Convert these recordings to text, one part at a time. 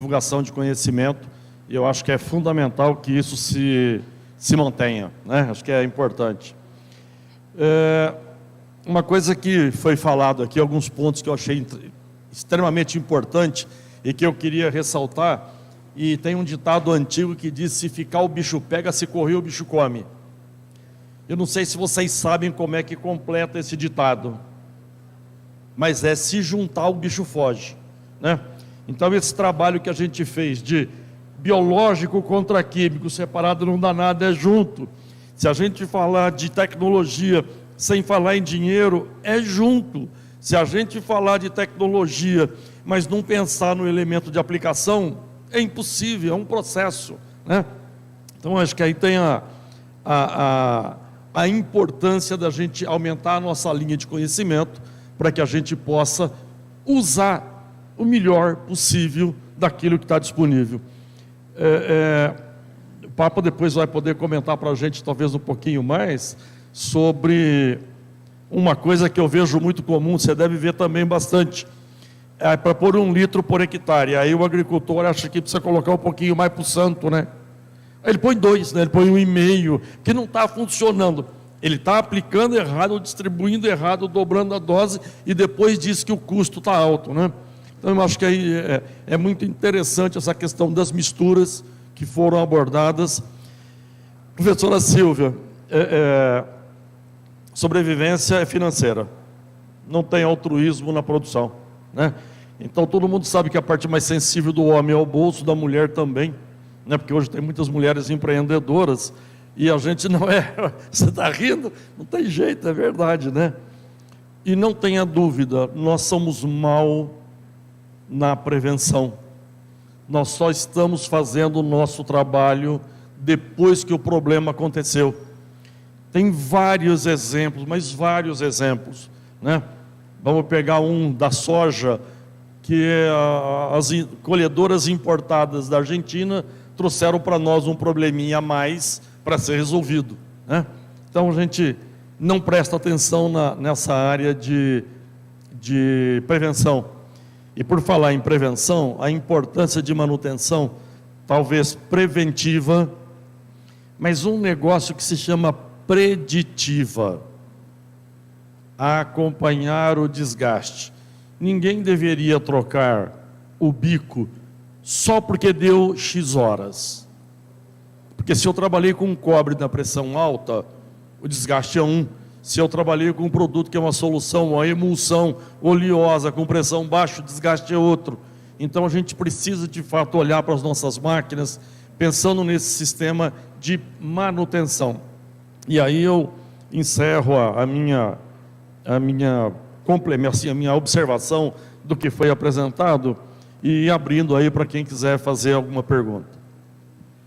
divulgação de conhecimento, e eu acho que é fundamental que isso se mantenha, né? Acho que é importante. Uma coisa que foi falado aqui, alguns pontos que eu achei extremamente importante e que eu queria ressaltar, e tem um ditado antigo que diz: se ficar o bicho pega, se correr o bicho come. Eu não sei se vocês sabem como é que completa esse ditado, mas é: se juntar o bicho foge, né? Então esse trabalho que a gente fez de biológico contra químico, separado não dá nada, é junto. Se a gente falar de tecnologia sem falar em dinheiro, é junto. Se a gente falar de tecnologia, mas não pensar no elemento de aplicação, é impossível, é um processo, né? Então acho que aí tem a importância da gente aumentar a nossa linha de conhecimento para que a gente possa usar o melhor possível daquilo que está disponível. O Papa depois vai poder comentar para a gente, talvez um pouquinho mais, sobre uma coisa que eu vejo muito comum, você deve ver também bastante, para pôr 1 litro por hectare. Aí o agricultor acha que precisa colocar um pouquinho mais para o santo, né? Aí ele põe 2, né? Ele põe 1,5, que não está funcionando. Ele está aplicando errado, distribuindo errado, dobrando a dose, e depois diz que o custo está alto, né? Então eu acho que aí é muito interessante essa questão das misturas que foram abordadas. Professora Silvia, sobrevivência é financeira, não tem altruísmo na produção, né? Então todo mundo sabe que a parte mais sensível do homem é o bolso, da mulher também, né? Porque hoje tem muitas mulheres empreendedoras e a gente não é... Você está rindo? Não tem jeito, é verdade, né? E não tenha dúvida, nós somos mal na prevenção. Nós só estamos fazendo o nosso trabalho depois que o problema aconteceu. Tem vários exemplos, mas vários exemplos, né? Vamos pegar um da soja, que as colhedoras importadas da Argentina trouxeram para nós um probleminha a mais para ser resolvido, né? Então a gente não presta atenção nessa área de prevenção. E por falar em prevenção, a importância de manutenção, talvez preventiva, mas um negócio que se chama preditiva, a acompanhar o desgaste. Ninguém deveria trocar o bico só porque deu X horas. Porque se eu trabalhei com cobre na pressão alta, o desgaste é 1. Se eu trabalhei com um produto que é uma solução, uma emulsão oleosa com pressão baixa, o desgaste é outro. Então a gente precisa de fato olhar para as nossas máquinas, pensando nesse sistema de manutenção. E aí eu encerro a minha observação do que foi apresentado e abrindo aí para quem quiser fazer alguma pergunta.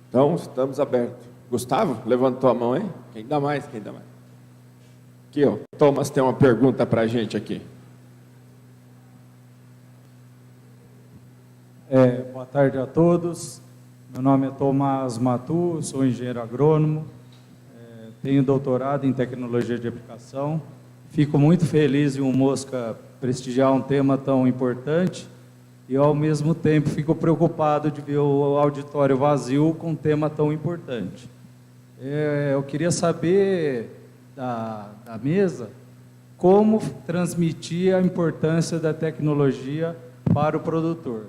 Então, estamos abertos. Gustavo, levantou a mão, hein? Quem dá mais? Quem dá mais? Aqui, ó. Thomas tem uma pergunta para a gente aqui. Boa tarde a todos. Meu nome é Tomás Matu, sou engenheiro agrônomo, tenho doutorado em tecnologia de aplicação. Fico muito feliz em o Mosca prestigiar um tema tão importante e, ao mesmo tempo, fico preocupado de ver o auditório vazio com um tema tão importante. Eu queria saber da mesa como transmitir a importância da tecnologia para o produtor.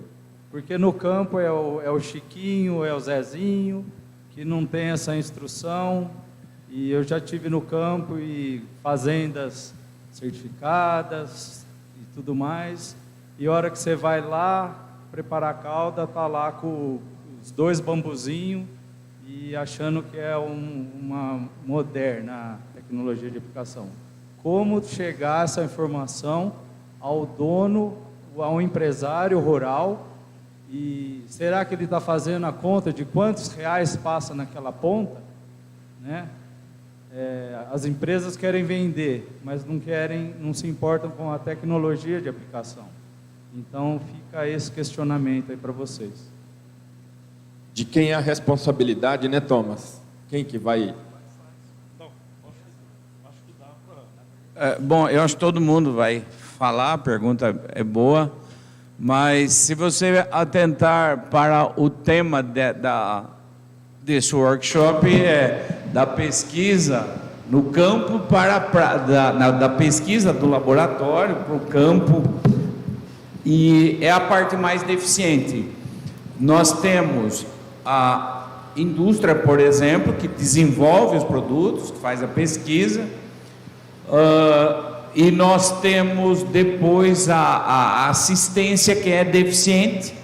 Porque no campo é o Chiquinho, é o Zezinho, que não tem essa instrução. E eu já tive no campo e fazendas certificadas e tudo mais. E a hora que você vai lá preparar a calda, está lá com os 2 bambuzinhos e achando que é uma moderna tecnologia de aplicação. Como chegar essa informação ao dono, ao empresário rural? E será que ele está fazendo a conta de quantos reais passa naquela ponta, né? As empresas querem vender, mas não se importam com a tecnologia de aplicação. Então fica esse questionamento aí para vocês. De quem é a responsabilidade, né, Thomas? Quem que vai... Bom, eu acho que todo mundo vai falar, a pergunta é boa, Mas se você atentar para o tema desse workshop, da pesquisa no campo da pesquisa do laboratório para o campo, e é a parte mais deficiente. Nós temos a indústria, por exemplo, que desenvolve os produtos, que faz a pesquisa, e nós temos depois a assistência, que é deficiente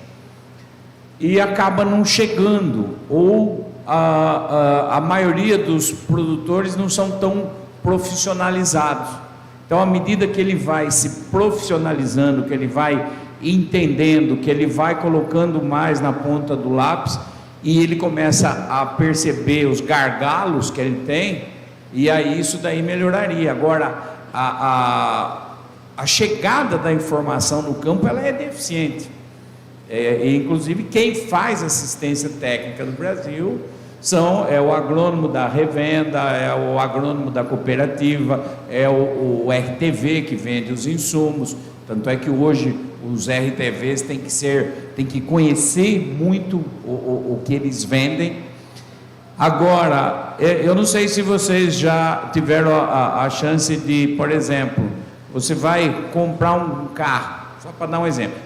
e acaba não chegando, ou a maioria dos produtores não são tão profissionalizados. Então, à medida que ele vai se profissionalizando, que ele vai entendendo, que ele vai colocando mais na ponta do lápis, e ele começa a perceber os gargalos que ele tem, e aí isso daí melhoraria. Agora, a chegada da informação no campo, ela é deficiente. E, inclusive, quem faz assistência técnica no Brasil é o agrônomo da revenda, é o agrônomo da cooperativa, é o RTV que vende os insumos. Tanto é que hoje os RTVs têm que conhecer muito o que eles vendem. Agora, eu não sei se vocês já tiveram a chance de, por exemplo, você vai comprar um carro, só para dar um exemplo,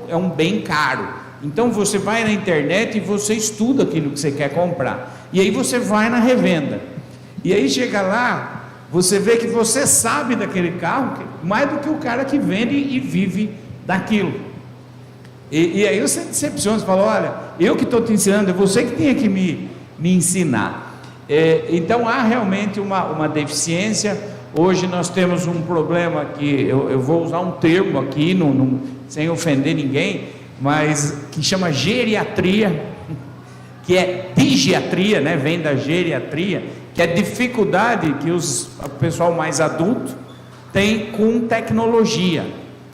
é um bem caro. Então você vai na internet e você estuda aquilo que você quer comprar, e aí você vai na revenda, e aí chega lá, você vê que você sabe daquele carro mais do que o cara que vende e vive daquilo, e aí você decepciona, você fala, olha, eu que estou te ensinando, é você que tem que me ensinar. Então há realmente uma deficiência. Hoje nós temos um problema que eu vou usar um termo aqui, sem ofender ninguém, mas que chama geriatria, que é digiatria, né? Vem da geriatria, que é a dificuldade que o pessoal mais adulto tem com tecnologia,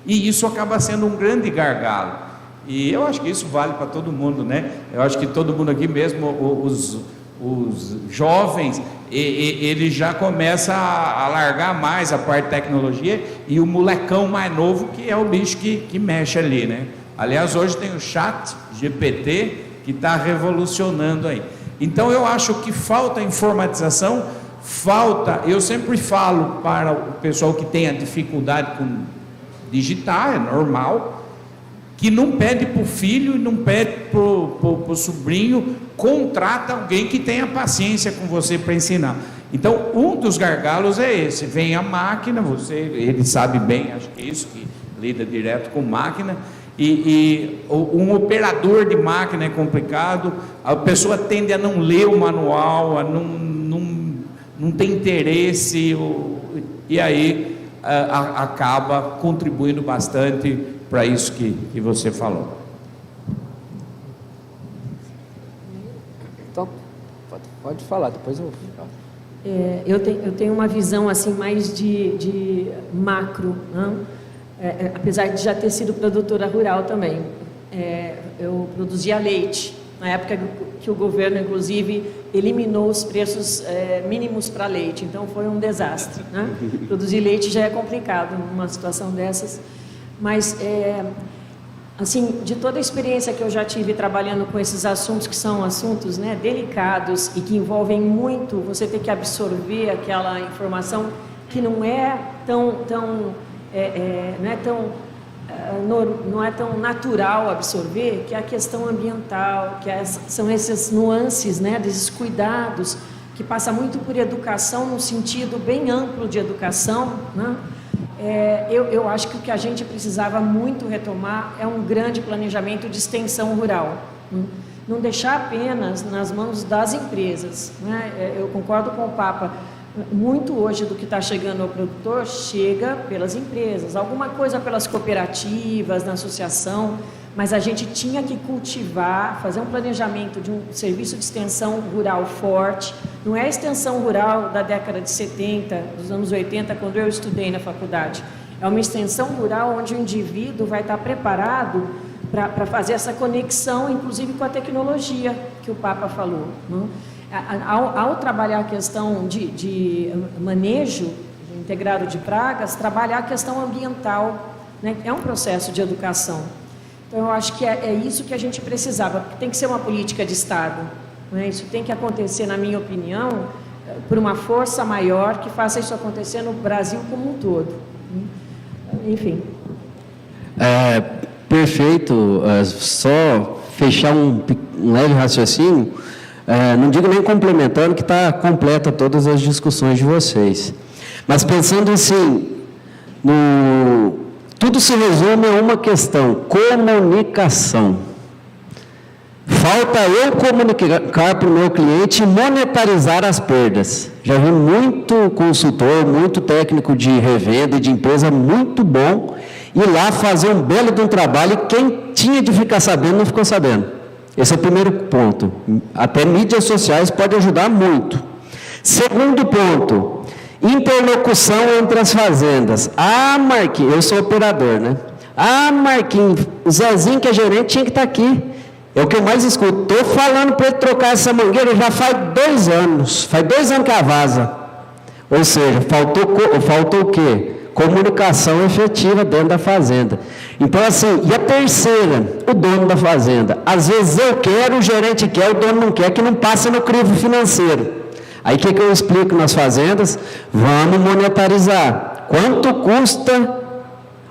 e isso acaba sendo um grande gargalo. E eu acho que isso vale para todo mundo, né? Eu acho que todo mundo aqui, mesmo os jovens, ele já começa a largar mais a parte de tecnologia, e o molecão mais novo que é o bicho que mexe ali, né? Aliás, hoje tem o chat GPT que está revolucionando aí. Então eu acho que falta informatização, eu sempre falo para o pessoal que tem a dificuldade com digitar, é normal, que não pede para o filho, não pede para o sobrinho, contrata alguém que tenha paciência com você para ensinar. Então, um dos gargalos é esse, vem a máquina, ele sabe bem, acho que é isso, que lida direto com máquina, e um operador de máquina é complicado, a pessoa tende a não ler o manual, a não tem interesse, e aí acaba contribuindo bastante para isso que você falou. Então, pode falar, depois eu vou falar. Eu tenho uma visão assim mais de macro, né? Apesar de já ter sido produtora rural também. Eu produzia leite, na época que o governo, inclusive, eliminou os preços mínimos para leite, então foi um desastre, né? Produzir leite já é complicado numa situação dessas. Mas, assim, de toda a experiência que eu já tive trabalhando com esses assuntos, que são assuntos, né, delicados e que envolvem muito, você ter que absorver aquela informação que não é não é tão natural absorver, que é a questão ambiental, são essas nuances, né, desses cuidados, que passa muito por educação, no sentido bem amplo de educação, né? Eu acho que o que a gente precisava muito retomar é um grande planejamento de extensão rural, não deixar apenas nas mãos das empresas, né? Eu concordo com o Papa, muito hoje do que está chegando ao produtor chega pelas empresas, alguma coisa pelas cooperativas, na associação, mas a gente tinha que cultivar, fazer um planejamento de um serviço de extensão rural forte. Não é a extensão rural da década de 70, dos anos 80, quando eu estudei na faculdade. É uma extensão rural onde o indivíduo vai estar preparado para fazer essa conexão, inclusive com a tecnologia que o Papa falou, né? Ao trabalhar a questão de manejo integrado de pragas, trabalhar a questão ambiental, né? É um processo de educação. Então, eu acho que é isso que a gente precisava, porque tem que ser uma política de Estado. Né? Isso tem que acontecer, na minha opinião, por uma força maior que faça isso acontecer no Brasil como um todo. Enfim. Perfeito. Só fechar um leve raciocínio, não digo nem complementando, que está completa todas as discussões de vocês. Mas pensando assim, tudo se resume a uma questão: comunicação. Falta eu comunicar para o meu cliente e monetarizar as perdas. Já vi muito consultor, muito técnico de revenda e de empresa muito bom ir lá fazer um belo de um trabalho e quem tinha de ficar sabendo não ficou sabendo. Esse é o primeiro ponto. Até mídias sociais pode ajudar muito. Segundo ponto, interlocução entre as fazendas. Marquinhos, eu sou operador, né? Marquinhos, o Zezinho que é gerente tinha que estar aqui. É o que eu mais escuto. Estou falando para ele trocar essa mangueira já faz 2 anos. Faz 2 anos que ela vaza. Ou seja, faltou o quê? Comunicação efetiva dentro da fazenda. Então, assim, e a terceira, o dono da fazenda. Às vezes eu quero, o gerente quer, o dono não quer, que não passa no crivo financeiro. Aí o que eu explico nas fazendas? Vamos monetarizar. Quanto custa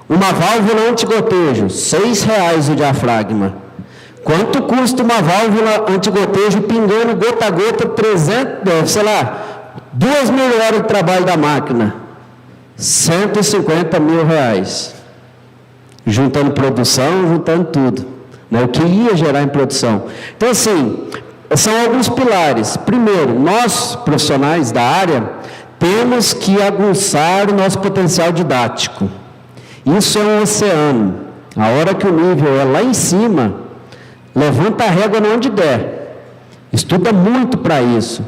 uma válvula antigotejo? R$6 o diafragma. Quanto custa uma válvula antigotejo pingando gota a gota, 2.000 horas de trabalho da máquina? R$150 mil. Juntando produção, juntando tudo. Né? O que ia gerar em produção. Então, assim, são alguns pilares. Primeiro, nós, profissionais da área, temos que aguçar o nosso potencial didático. Isso é um oceano. A hora que o nível é lá em cima, levanta a régua onde der. Estuda muito para isso.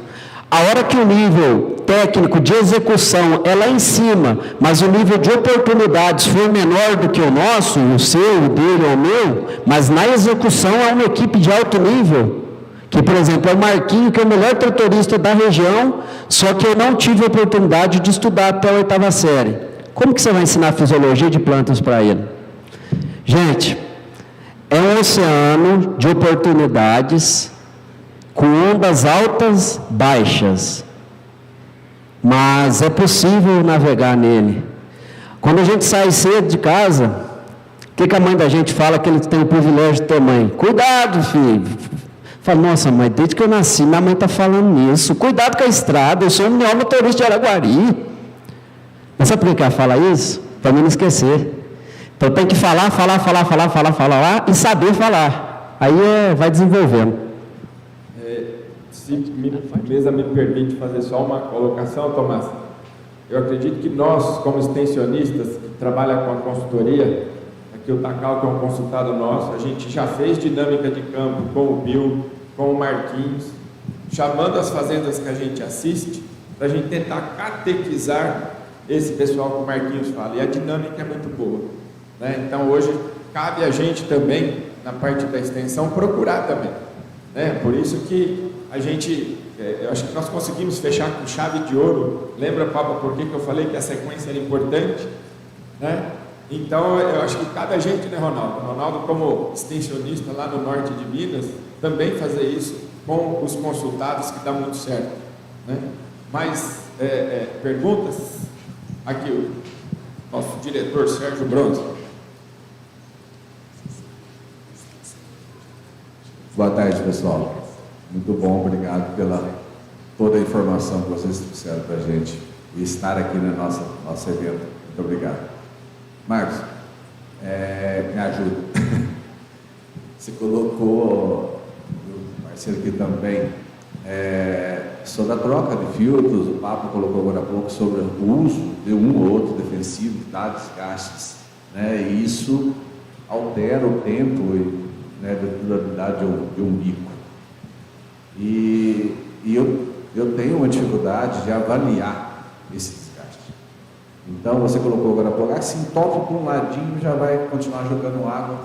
A hora que o nível técnico de execução é lá em cima, mas o nível de oportunidades for menor do que o nosso, o seu, o dele ou o meu, mas na execução é uma equipe de alto nível, que, por exemplo, é o Marquinho, que é o melhor tratorista da região, só que eu não tive a oportunidade de estudar até a 8ª série. Como que você vai ensinar fisiologia de plantas para ele? Gente, é um oceano de oportunidades com ondas altas, baixas, mas é possível navegar nele. Quando a gente sai cedo de casa, o que a mãe da gente fala? Que ele tem o privilégio de ter mãe. Cuidado, filho. Fala, nossa mãe, desde que eu nasci, minha mãe está falando isso. Cuidado com a estrada, eu sou o melhor motorista de Araguari. Mas sabe por que ela fala isso? Para mim não esquecer. Então tem que falar lá e saber falar. Aí vai desenvolvendo. Se a mesa me permite fazer só uma colocação, Tomás, eu acredito que nós, como extensionistas, que trabalham com a consultoria, aqui o Takal, que é um consultado nosso, a gente já fez dinâmica de campo com o Bill, com o Marquinhos, chamando as fazendas que a gente assiste, para a gente tentar catequizar esse pessoal que o Marquinhos fala, e a dinâmica é muito boa. Né? Então, hoje, cabe a gente também, na parte da extensão, procurar também. Né? Por isso que a gente, eu acho que nós conseguimos fechar com chave de ouro. Lembra, Pablo, por que eu falei que a sequência era importante? Né? Então, eu acho que cabe a gente, né, Ronaldo? Ronaldo, como extensionista lá no norte de Minas, também fazer isso com os consultados, que dá muito certo. Né? Mas, perguntas? Aqui, o nosso diretor, Sérgio Bronze. Boa tarde, pessoal. Muito bom, obrigado pela toda a informação que vocês trouxeram para a gente e estar aqui no nosso evento. Muito obrigado. Marcos, me ajuda. Você colocou, o parceiro aqui também, sobre a troca de filtros, o Papo colocou agora há pouco sobre o uso de um ou outro defensivo que dá desgastes, né? E isso altera o tempo de durabilidade de um bico. E eu tenho uma dificuldade de avaliar esse desgaste. Então, você colocou agora para pouco, se entope para um ladinho, já vai continuar jogando água.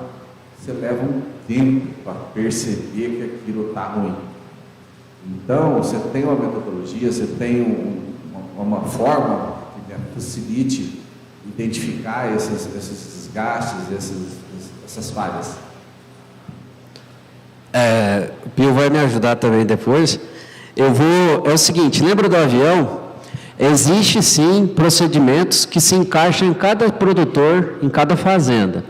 Você leva um tempo para perceber que aquilo está ruim. Então, você tem uma metodologia, você tem uma forma que facilite identificar esses desgastes, essas falhas. O Pio vai me ajudar também depois. É o seguinte, lembra do avião? Existe sim procedimentos que se encaixam em cada produtor, em cada fazenda.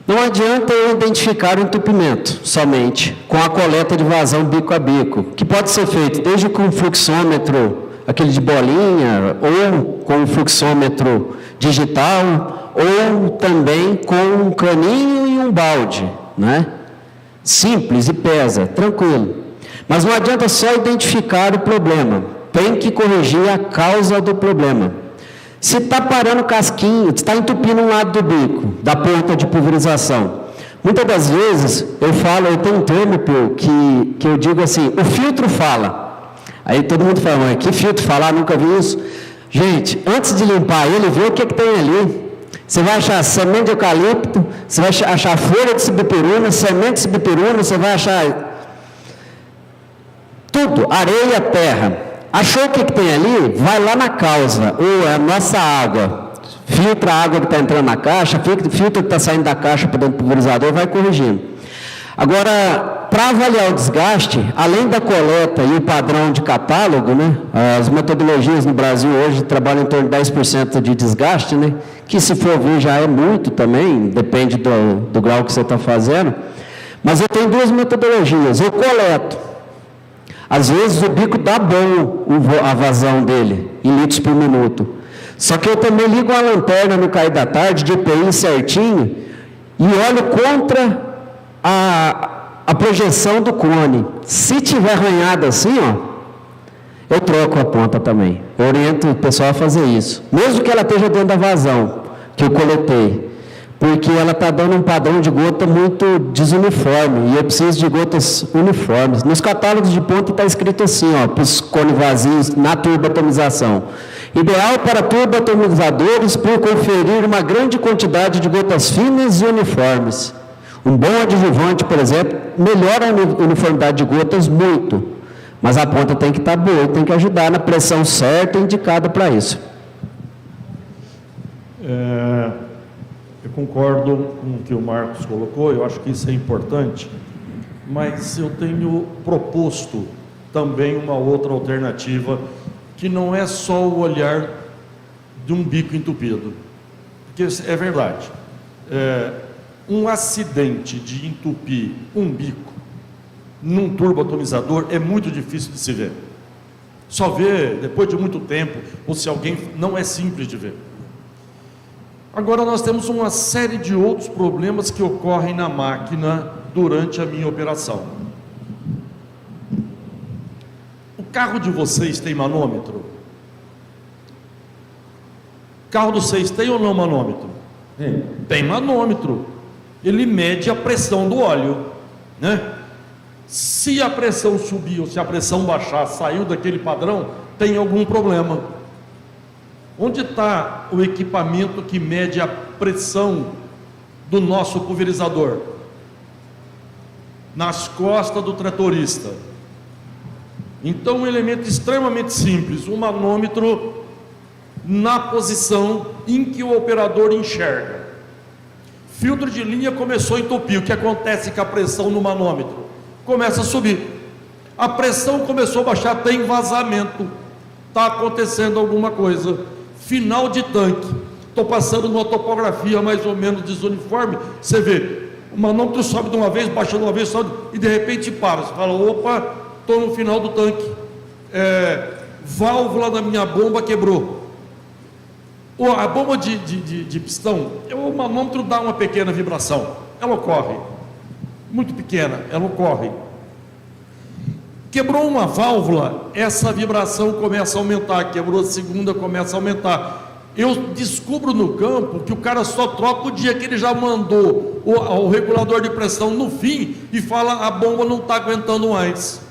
Não adianta eu identificar o entupimento somente com a coleta de vazão bico a bico, que pode ser feito desde com o fluxômetro, aquele de bolinha, ou com o fluxômetro digital, ou também com um caninho e um balde, né? Simples e pesa, tranquilo. Mas não adianta só identificar o problema, tem que corrigir a causa do problema. Se está parando casquinho, está entupindo um lado do bico, da ponta de pulverização. Muitas das vezes eu tenho um termo que eu digo assim, o filtro fala. Aí todo mundo fala, mas que filtro falar? Nunca vi isso. Gente, antes de limpar ele, vê o que tem ali. Você vai achar semente de eucalipto, você vai achar folha de cibiperuna, semente de cibiperuna, você vai achar tudo, areia, terra. Achou o que tem ali? Vai lá na causa, ou é a nossa água. Filtra a água que está entrando na caixa, filtra o que está saindo da caixa para dentro do pulverizador, vai corrigindo. Agora, para avaliar o desgaste, além da coleta e o padrão de catálogo, né, as metodologias no Brasil hoje trabalham em torno de 10% de desgaste, né, que se for ver já é muito também, depende do grau que você está fazendo. Mas eu tenho duas metodologias. Eu coleto. Às vezes o bico dá bom a vazão dele, em litros por minuto. Só que eu também ligo a lanterna no cair da tarde, de EPI certinho, e olho contra a projeção do cone. Se tiver arranhado assim, eu troco a ponta também. Eu oriento o pessoal a fazer isso. Mesmo que ela esteja dentro da vazão que eu coletei. Porque ela está dando um padrão de gota muito desuniforme, e eu preciso de gotas uniformes. Nos catálogos de ponta está escrito assim, para os cones vazios na turbatomização. Ideal para turbatomizadores por conferir uma grande quantidade de gotas finas e uniformes. Um bom adjuvante, por exemplo, melhora a uniformidade de gotas muito, mas a ponta tem que estar boa, tem que ajudar na pressão certa indicada para isso. Eu concordo com o que o Marcos colocou, eu acho que isso é importante, mas eu tenho proposto também uma outra alternativa, que não é só o olhar de um bico entupido, porque é verdade, um acidente de entupir um bico num turboatomizador é muito difícil de se ver, só vê depois de muito tempo, ou se alguém, não é simples de ver. Agora nós temos uma série de outros problemas que ocorrem na máquina durante a minha operação. O carro de vocês tem manômetro? O carro de vocês tem ou não manômetro? Tem manômetro. Ele mede a pressão do óleo, né? Se a pressão subir ou se a pressão baixar, saiu daquele padrão, tem algum problema. Onde está o equipamento que mede a pressão do nosso pulverizador? Nas costas do tratorista. Então, um elemento extremamente simples, um manômetro na posição em que o operador enxerga. Filtro de linha começou a entupir. O que acontece com a pressão no manômetro? Começa a subir. A pressão começou a baixar, tem vazamento. Está acontecendo alguma coisa. Final de tanque, estou passando numa topografia mais ou menos desuniforme, você vê, o manômetro sobe de uma vez, baixa de uma vez, sobe, e de repente para, você fala, opa, estou no final do tanque, válvula da minha bomba quebrou. A bomba de pistão, o manômetro dá uma pequena vibração, ela ocorre, muito pequena, ela ocorre. Quebrou uma válvula, essa vibração começa a aumentar, quebrou a segunda, começa a aumentar. Eu descubro no campo que o cara só troca o dia que ele já mandou o regulador de pressão no fim e fala, a bomba não está aguentando mais.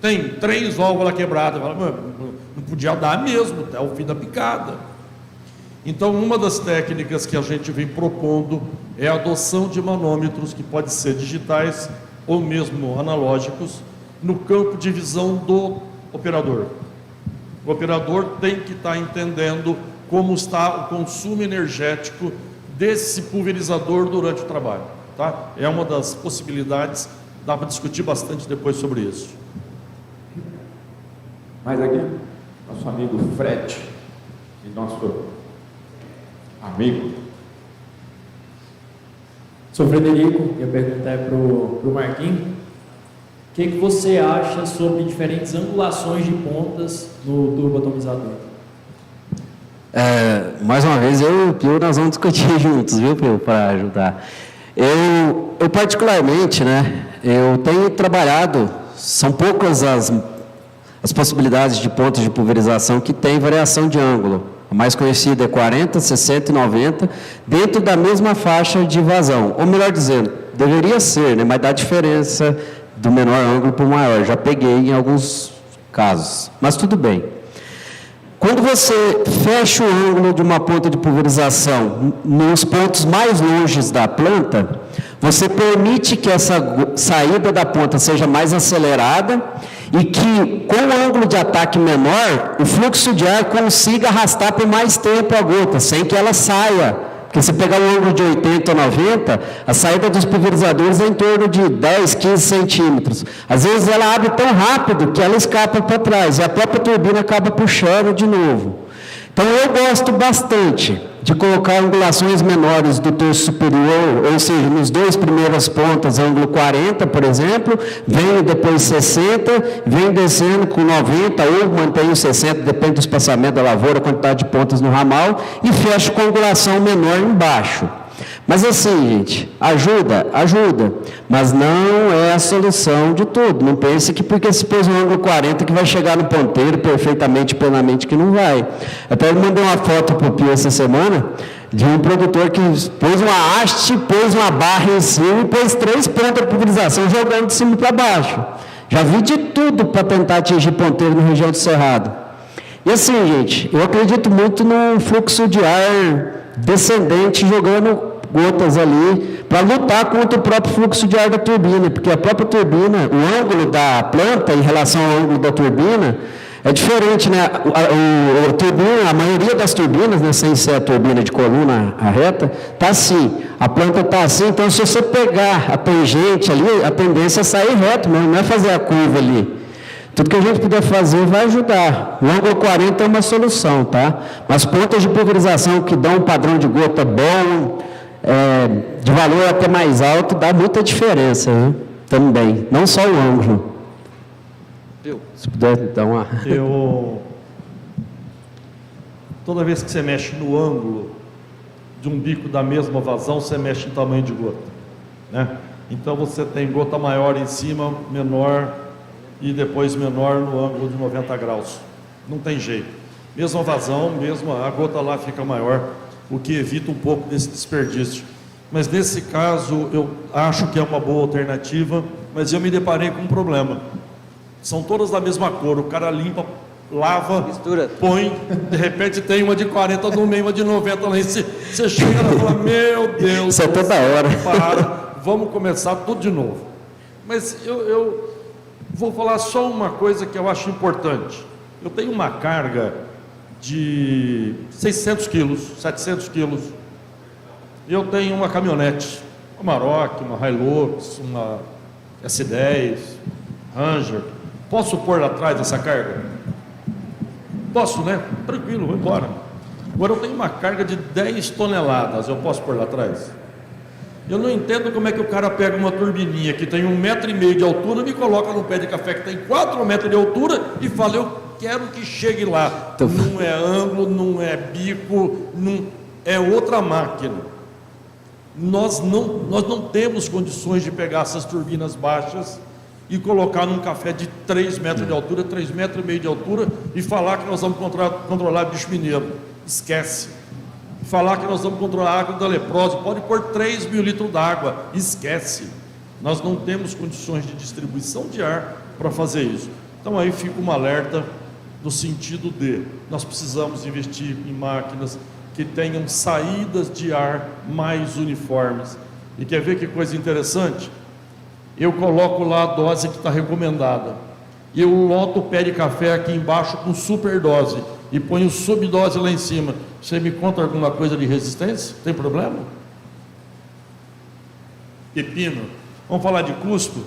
Tem 3 válvulas quebradas, fala, não podia dar mesmo, até o fim da picada. Então, uma das técnicas que a gente vem propondo é a adoção de manômetros que podem ser digitais ou mesmo analógicos, no campo de visão do operador. O operador tem que estar entendendo como está o consumo energético desse pulverizador durante o trabalho, tá? É uma das possibilidades Dá para discutir bastante depois sobre isso. Mais aqui, nosso amigo Fred, e nosso amigo. Sou Frederico, minha pergunta é para o Marquinhos. O que você acha sobre diferentes angulações de pontas no turbo-atomizador? Mais uma vez, eu e o Pio, nós vamos discutir juntos, viu, Pio, para ajudar. Eu particularmente, né, eu tenho trabalhado, são poucas as possibilidades de pontos de pulverização que tem variação de ângulo. A mais conhecida é 40, 60 e 90, dentro da mesma faixa de vazão. Ou melhor dizendo, deveria ser, né, mas dá diferença do menor ângulo para o maior. Já peguei em alguns casos, mas tudo bem. Quando você fecha o ângulo de uma ponta de pulverização nos pontos mais longes da planta, você permite que essa saída da ponta seja mais acelerada e que, com o ângulo de ataque menor, o fluxo de ar consiga arrastar por mais tempo a gota, sem que ela saia. Porque se pegar um ângulo de 80 ou 90, a saída dos pulverizadores é em torno de 10, 15 centímetros. Às vezes ela abre tão rápido que ela escapa para trás e a própria turbina acaba puxando de novo. Então eu gosto bastante de colocar angulações menores do terço superior, ou seja, nos dois primeiras pontas, ângulo 40, por exemplo, venho depois 60, venho descendo com 90 ou mantenho 60, depende do espaçamento da lavoura, quantidade de pontas no ramal, e fecho com angulação menor embaixo. Mas assim, gente, ajuda, mas não é a solução de tudo. Não pense que porque se pôs um ângulo 40 que vai chegar no ponteiro perfeitamente, plenamente, que não vai. Até eu mandei uma foto para o Pio essa semana de um produtor que pôs uma haste, pôs uma barra em cima e pôs 3 pontas de pulverização jogando de cima para baixo. Já vi de tudo para tentar atingir ponteiro na região do Cerrado. E assim, gente, eu acredito muito no fluxo de ar descendente jogando gotas ali, para lutar contra o próprio fluxo de ar da turbina, porque a própria turbina, o ângulo da planta em relação ao ângulo da turbina é diferente, né? A turbina, a maioria das turbinas, né, sem ser a turbina de coluna reta, está assim, a planta está assim, então se você pegar a tangente ali, a tendência é sair reto, não é fazer a curva ali. Tudo que a gente puder fazer vai ajudar. O ângulo 40 é uma solução, tá? Mas pontas de pulverização que dão um padrão de gota bom, de valor até mais alto, dá muita diferença, né? Também, não só o ângulo. Se puder dar uma... Toda vez que você mexe no ângulo de um bico da mesma vazão, você mexe em tamanho de gota, né? Então você tem gota maior em cima, menor e depois menor no ângulo de 90 graus. Não tem jeito. Mesma vazão, a gota lá fica maior, o que evita um pouco desse desperdício. Mas nesse caso, eu acho que é uma boa alternativa, mas eu me deparei com um problema. São todas da mesma cor, o cara limpa, lava, mistura, põe, de repente tem uma de 40 no meio, uma de 90 lá em cima. Você chega e fala, meu Deus, isso é toda hora. Para, vamos começar tudo de novo. Mas eu vou falar só uma coisa que eu acho importante. Eu tenho uma carga de 600 quilos, 700 quilos. Eu tenho uma caminhonete, uma Maroc, uma Hilux, uma S10, Ranger. Posso pôr lá atrás essa carga? Posso, né? Tranquilo, vou embora. Agora eu tenho uma carga de 10 toneladas, eu posso pôr lá atrás? Eu não entendo como é que o cara pega uma turbininha que tem 1,5 metro de altura, me coloca num pé de café que tem 4 metros de altura e fala, eu quero que chegue lá. Não é ângulo, não é bico, não é outra máquina. Nós não temos condições de pegar essas turbinas baixas e colocar num café de 3 metros de altura, 3,5 metros de altura e falar que nós vamos controlar bicho mineiro. Esquece. Falar que nós vamos controlar a água da leprose, pode pôr 3 mil litros d'água, esquece. Nós não temos condições de distribuição de ar para fazer isso. Então aí fica um alerta no sentido de nós precisamos investir em máquinas que tenham saídas de ar mais uniformes. E quer ver que coisa interessante? Eu coloco lá a dose que está recomendada. Eu loto o pé de café aqui embaixo com superdose e ponho subdose lá em cima. Você me conta alguma coisa de resistência? Tem problema? Pepino. Vamos falar de custo?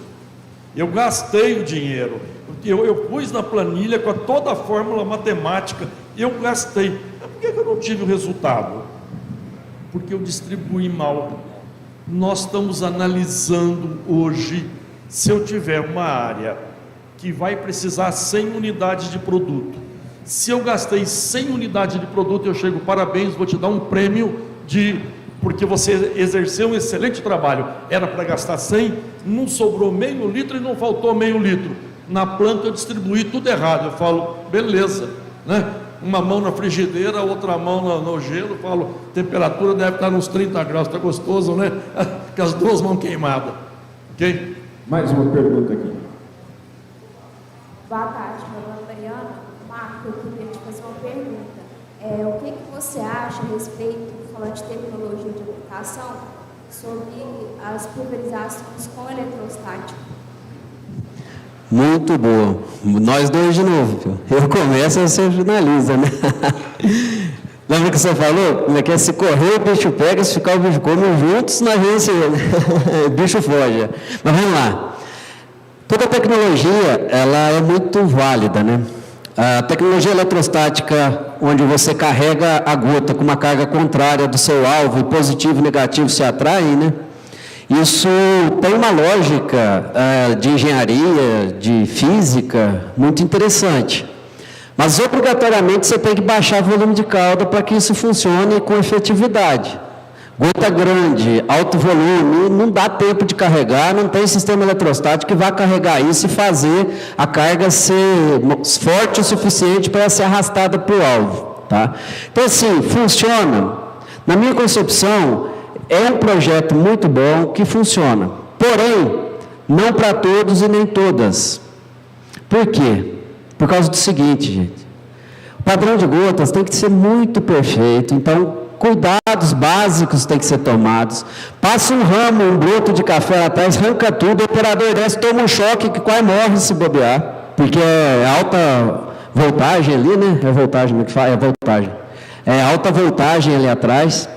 Eu gastei o dinheiro. Eu pus na planilha com toda a fórmula matemática. Eu gastei. Mas por que eu não tive o resultado? Porque eu distribuí mal. Nós estamos analisando hoje, se eu tiver uma área que vai precisar 100 unidades de produto, se eu gastei 100 unidades de produto, eu chego, parabéns, vou te dar um prêmio porque você exerceu um excelente trabalho. Era para gastar 100, não sobrou meio litro e não faltou meio litro. Na planta eu distribuí tudo errado. Eu falo, beleza, né? Uma mão na frigideira, outra mão no gelo. Falo, temperatura deve estar nos 30 graus, está gostoso, né? Com as duas mãos queimadas. Ok? Mais uma pergunta aqui. Boa tarde, meu nome é Mariana. Marco, eu queria te fazer uma pergunta. O que você acha a respeito, falando de tecnologia de aplicação, sobre as pulverizações com eletrostático? Muito boa. Nós dois de novo, viu? Eu começo, você finaliza, né? Lembra que você falou? Que se correr o bicho pega, se ficar o bicho come juntos, nós vamos o bicho foge. Mas vamos lá. Toda tecnologia, ela é muito válida, né? A tecnologia eletrostática, onde você carrega a gota com uma carga contrária do seu alvo, e positivo e negativo se atraem, né? Isso tem uma lógica de engenharia, de física, muito interessante. Mas, obrigatoriamente, você tem que baixar o volume de calda para que isso funcione com efetividade. Gota grande, alto volume, não dá tempo de carregar, não tem sistema eletrostático que vá carregar isso e fazer a carga ser forte o suficiente para ser arrastada para o alvo. Tá? Então, assim, funciona. Na minha concepção, é um projeto muito bom que funciona. Porém, não para todos e nem todas. Por quê? Por causa do seguinte, gente. O padrão de gotas tem que ser muito perfeito, então cuidados básicos têm que ser tomados. Passa um ramo, um broto de café lá atrás, arranca tudo, o operador desce, toma um choque que quase morre se bobear, porque é alta voltagem ali, né? É voltagem que fala? É voltagem. É alta voltagem ali atrás.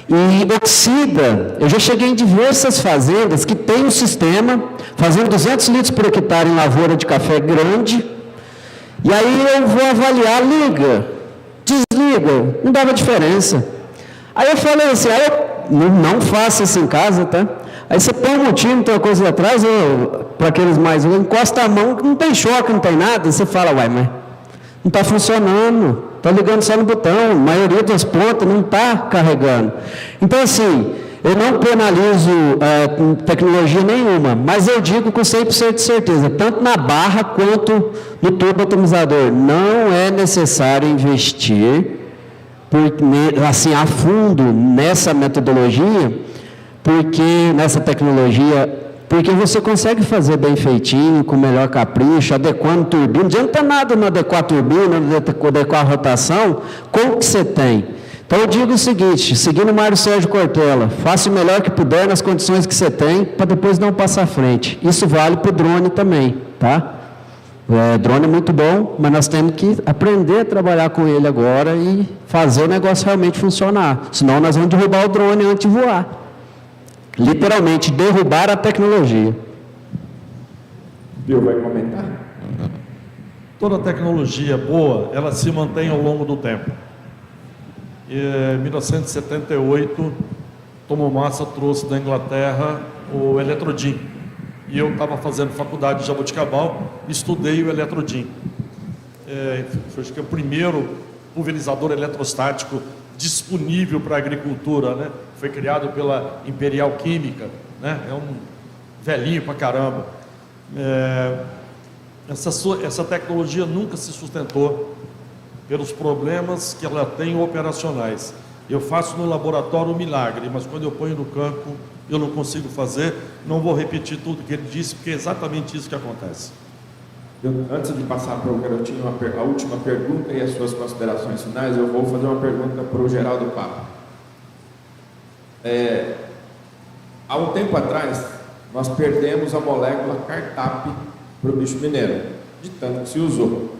E oxida. Eu já cheguei em diversas fazendas que tem um sistema, fazendo 200 litros por hectare em lavoura de café grande, e aí eu vou avaliar, liga, desliga, não dava diferença. Aí eu falei assim, não faça isso em casa, tá? Aí você põe um motivo, tem uma coisa lá atrás, para aqueles mais, encosta a mão, não tem choque, não tem nada, e você fala, uai, mas não está funcionando, está ligando só no botão, a maioria das pontas não está carregando. Então, assim, eu não penalizo tecnologia nenhuma, mas eu digo com 100% de certeza, tanto na barra quanto no turbo atomizador, não é necessário investir assim, a fundo nessa metodologia, nessa tecnologia, porque você consegue fazer bem feitinho, com melhor capricho, adequando turbina. Não adianta nada não adequar a turbina, não adequar a rotação, com o que você tem. Então eu digo o seguinte, seguindo o Mário Sérgio Cortella, faça o melhor que puder nas condições que você tem, para depois não passar à frente. Isso vale para o drone também, tá? Drone é muito bom, mas nós temos que aprender a trabalhar com ele agora e fazer o negócio realmente funcionar. Senão nós vamos derrubar o drone antes de voar. Literalmente, derrubar a tecnologia. Bill vai comentar? Toda tecnologia boa, ela se mantém ao longo do tempo. Em 1978, Tomomassa trouxe da Inglaterra o Eletrodim. E eu estava fazendo faculdade de Jaboticabal, estudei o Eletrodim. Acho que é o primeiro pulverizador eletrostático disponível para a agricultura, né? Foi criado pela Imperial Química, né? É um velhinho pra caramba. Essa tecnologia nunca se sustentou pelos problemas que ela tem operacionais. Eu faço no laboratório um milagre, mas quando eu ponho no campo, eu não consigo fazer. Não vou repetir tudo que ele disse, porque é exatamente isso que acontece. Antes de passar para o Garotinho a última pergunta e as suas considerações finais, eu vou fazer uma pergunta para o Geraldo Papa. Há um tempo atrás, nós perdemos a molécula cartap para o bicho mineiro, de tanto que se usou.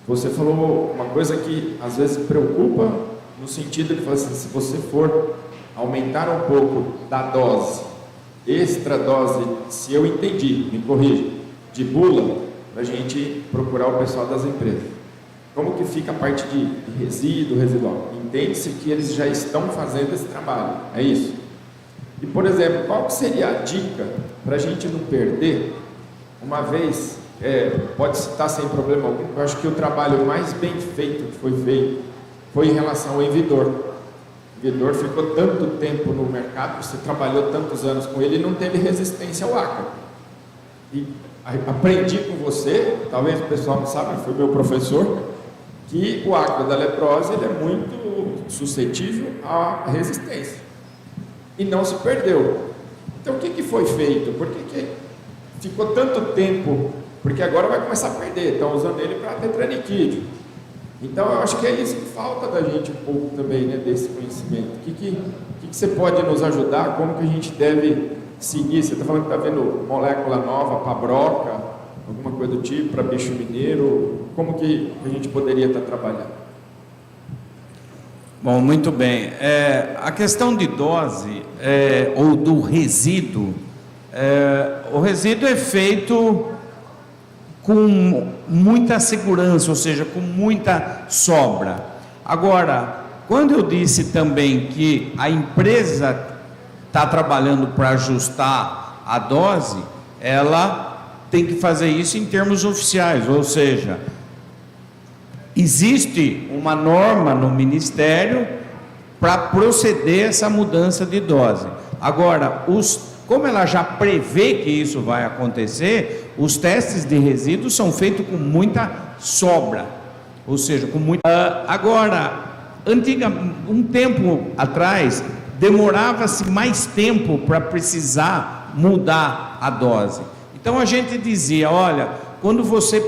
Você falou uma coisa que às vezes preocupa, no sentido de falar assim, se você for aumentar um pouco da dose extra dose, se eu entendi, me corrija, de bula, para a gente procurar o pessoal das empresas. Como que fica a parte de resíduo, residual? Entende-se que eles já estão fazendo esse trabalho, é isso? E, por exemplo, qual que seria a dica para a gente não perder, uma vez, pode citar sem problema algum, eu acho que o trabalho mais bem feito que foi feito foi em relação ao Envidor. O Envidor ficou tanto tempo no mercado, você trabalhou tantos anos com ele e não teve resistência ao ácaro. E aprendi com você, talvez o pessoal não saiba, foi meu professor, que o ácaro da leprose ele é muito suscetível à resistência. E não se perdeu. Então o que foi feito? Por que ficou tanto tempo? Porque agora vai começar a perder, estão usando ele para tetraniquídeo. Então eu acho que é isso que falta da gente um pouco também, né, desse conhecimento. O que você pode nos ajudar? Como que a gente deve seguir? Você está falando que está vendo molécula nova para broca, alguma coisa do tipo, para bicho mineiro. Como que a gente poderia estar trabalhando? Bom, muito bem. A questão de dose ou do resíduo, o resíduo é feito com muita segurança, ou seja, com muita sobra. Agora, quando eu disse também que a empresa está trabalhando para ajustar a dose, ela tem que fazer isso em termos oficiais, ou seja, existe uma norma no Ministério para proceder essa mudança de dose. Agora, como ela já prevê que isso vai acontecer, os testes de resíduos são feitos com muita sobra, ou seja, com muita... Agora, um tempo atrás, demorava-se mais tempo para precisar mudar a dose. Então a gente dizia, olha, quando você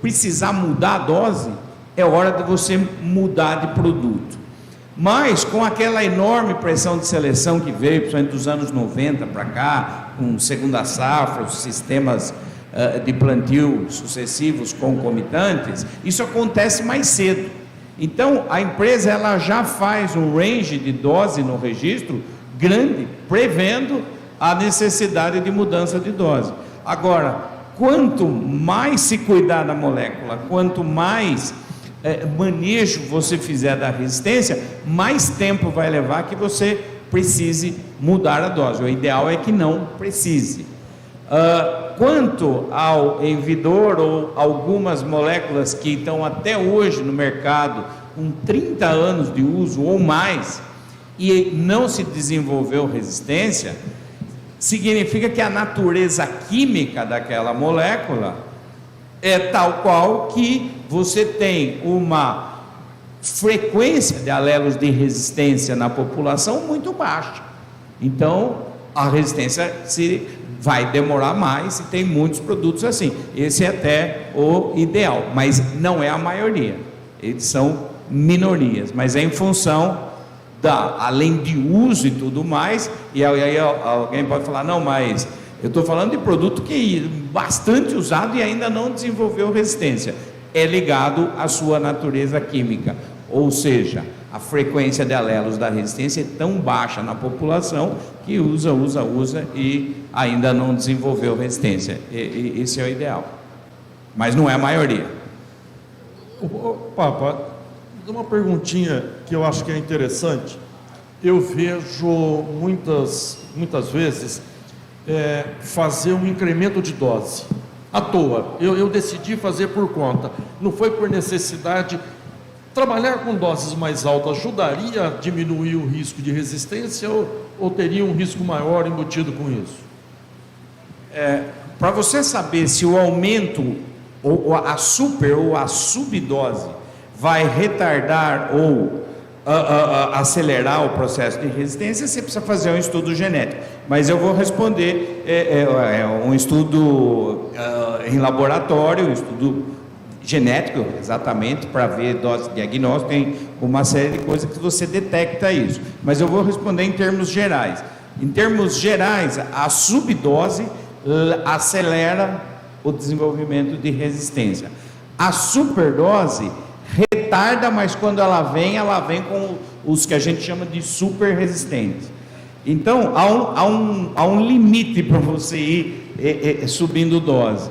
precisar mudar a dose, é hora de você mudar de produto. Mas com aquela enorme pressão de seleção que veio, principalmente dos anos 90 para cá, com segunda safra, os sistemas de plantio sucessivos concomitantes, isso acontece mais cedo. Então a empresa ela já faz um range de dose no registro grande, prevendo a necessidade de mudança de dose. Agora, quanto mais se cuidar da molécula, quanto mais manejo você fizer da resistência, mais tempo vai levar que você precise mudar a dose. O ideal é que não precise. Quanto ao Envidor ou algumas moléculas que estão até hoje no mercado com 30 anos de uso ou mais e não se desenvolveu resistência, significa que a natureza química daquela molécula é tal qual que você tem uma frequência de alelos de resistência na população muito baixa. Então, a resistência vai demorar mais e tem muitos produtos assim. Esse é até o ideal, mas não é a maioria. Eles são minorias, mas é em função além de uso e tudo mais, e aí alguém pode falar, não, mas eu estou falando de produto que é bastante usado e ainda não desenvolveu resistência. É ligado à sua natureza química, ou seja, a frequência de alelos da resistência é tão baixa na população que usa e ainda não desenvolveu resistência. Esse é o ideal, mas não é a maioria. Papa, uma perguntinha que eu acho que é interessante. Eu vejo muitas vezes fazer um incremento de dose à toa. Eu decidi fazer por conta, não foi por necessidade. Trabalhar com doses mais altas ajudaria a diminuir o risco de resistência ou teria um risco maior embutido com isso? Para você saber se o aumento ou a super ou a subdose vai retardar ou acelerar o processo de resistência, você precisa fazer um estudo genético. Mas eu vou responder, um estudo em laboratório, um estudo genético, exatamente, para ver dose diagnóstica, tem uma série de coisas que você detecta isso. Mas eu vou responder em termos gerais. Em termos gerais, a subdose acelera o desenvolvimento de resistência. A superdose retarda, mas quando ela vem com os que a gente chama de super resistentes. Então, há um limite para você ir subindo dose.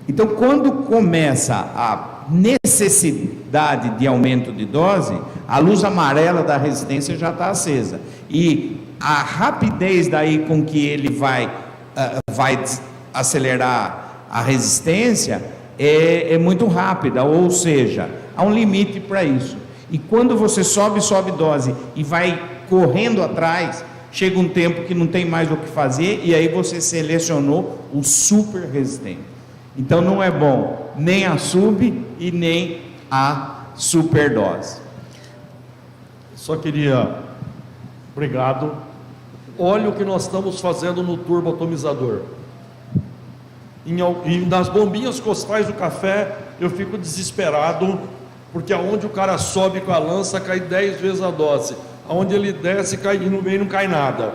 Então, quando começa a necessidade de aumento de dose, a luz amarela da resistência já está acesa. E a rapidez daí com que ele vai acelerar a resistência é muito rápida, ou seja, há um limite para isso. E quando você sobe dose e vai correndo atrás, chega um tempo que não tem mais o que fazer, e aí você selecionou o super resistente. Então não é bom nem a sub e nem a superdose. Só queria, obrigado. Olha o que nós estamos fazendo no turboatomizador. E nas bombinhas costais do café, eu fico desesperado, porque aonde o cara sobe com a lança, cai 10 vezes a dose. Aonde ele desce, cai, e no meio não cai nada.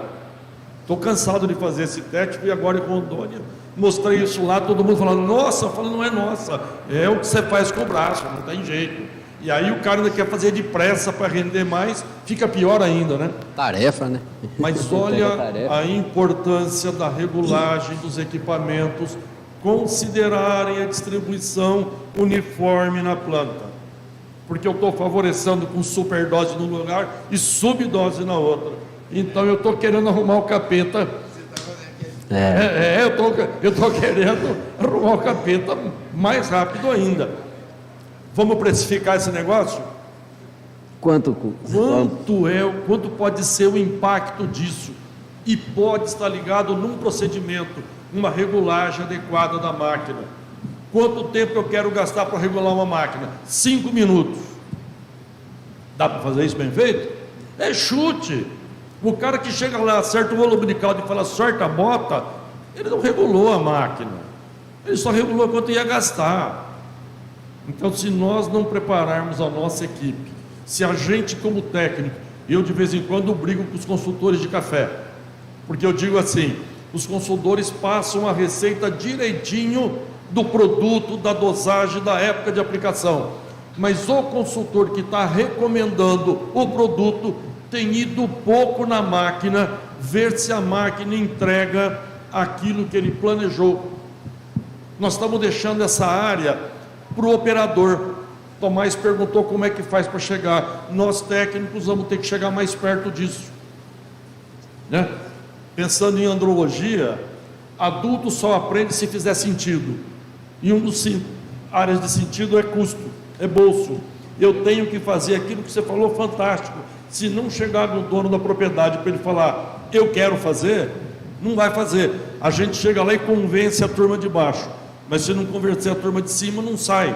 Estou cansado de fazer esse teste, e agora em Rondônia, mostrei isso lá, todo mundo falando, nossa, eu falo, não é nossa, é o que você faz com o braço, não tem jeito. E aí o cara ainda quer fazer depressa para render mais, fica pior ainda, né? Tarefa, né? Mas olha a importância da regulagem dos equipamentos, considerarem a distribuição uniforme na planta. Porque eu estou favorecendo com superdose num lugar e subdose na outra. Então eu estou querendo arrumar o capeta. Eu estou querendo arrumar o capeta mais rápido ainda. Vamos precificar esse negócio? Quanto pode ser o impacto disso? E pode estar ligado num procedimento, uma regulagem adequada da máquina. Quanto tempo eu quero gastar para regular uma máquina? 5 minutos. Dá para fazer isso bem feito? É chute. O cara que chega lá, acerta o volume de caldo e fala, sorta a bota, ele não regulou a máquina. Ele só regulou quanto ia gastar. Então, se nós não prepararmos a nossa equipe, se a gente como técnico, eu de vez em quando brigo com os consultores de café, porque eu digo assim, os consultores passam a receita direitinho do produto, da dosagem, da época de aplicação, mas o consultor que está recomendando o produto tem ido pouco na máquina, ver se a máquina entrega aquilo que ele planejou. Nós estamos deixando essa área para o operador. Tomás perguntou como é que faz para chegar. Nós técnicos vamos ter que chegar mais perto disso, né? Pensando em andrologia, adulto só aprende se fizer sentido, e uma das áreas de sentido é custo, é bolso. Eu tenho que fazer aquilo que você falou, fantástico. Se não chegar no dono da propriedade para ele falar, eu quero fazer, não vai fazer. A gente chega lá e convence a turma de baixo, mas se não convencer a turma de cima, não sai.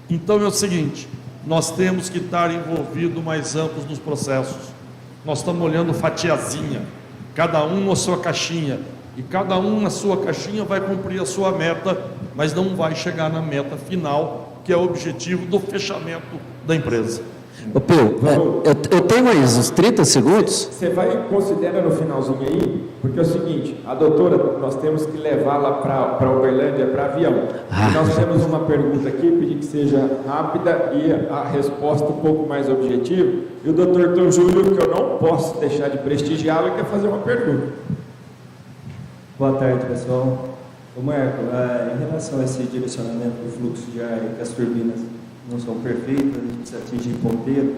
Então é o seguinte, nós temos que estar envolvidos mais amplos nos processos. Nós estamos olhando fatiazinha, cada um na sua caixinha, e cada um na sua caixinha vai cumprir a sua meta, mas não vai chegar na meta final, que é o objetivo do fechamento da empresa. Ô Pio, eu tenho mais uns 30 segundos. Você vai considerar no finalzinho aí, porque é o seguinte, a doutora, nós temos que levá-la para Uberlândia, para avião. E nós temos uma pergunta aqui, pedir que seja rápida e a resposta um pouco mais objetiva. E o doutor Tom Júlio, que eu não posso deixar de prestigiá-lo, quer fazer uma pergunta. Boa tarde, pessoal. Ô Marco, em relação a esse direcionamento do fluxo de ar, que as turbinas não são perfeitas, a gente precisa atingir ponteiro.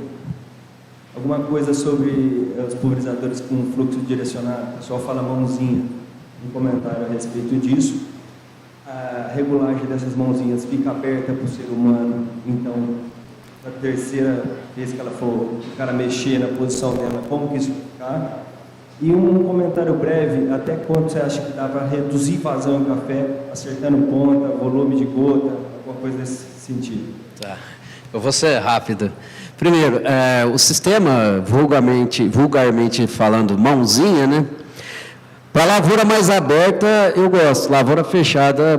Alguma coisa sobre os pulverizadores com fluxo direcionado? O pessoal fala mãozinha. Um comentário a respeito disso. A regulagem dessas mãozinhas fica aberta para o ser humano. Então, a terceira vez que ela for, o cara mexer na posição dela, como que isso ficar? E um comentário breve, até quanto você acha que dá para reduzir vazão em café, acertando ponta, volume de gota, alguma coisa nesse sentido? Tá. Eu vou ser rápido. Primeiro, o sistema, vulgarmente falando, mãozinha, né? Para lavoura mais aberta, eu gosto. Lavoura fechada,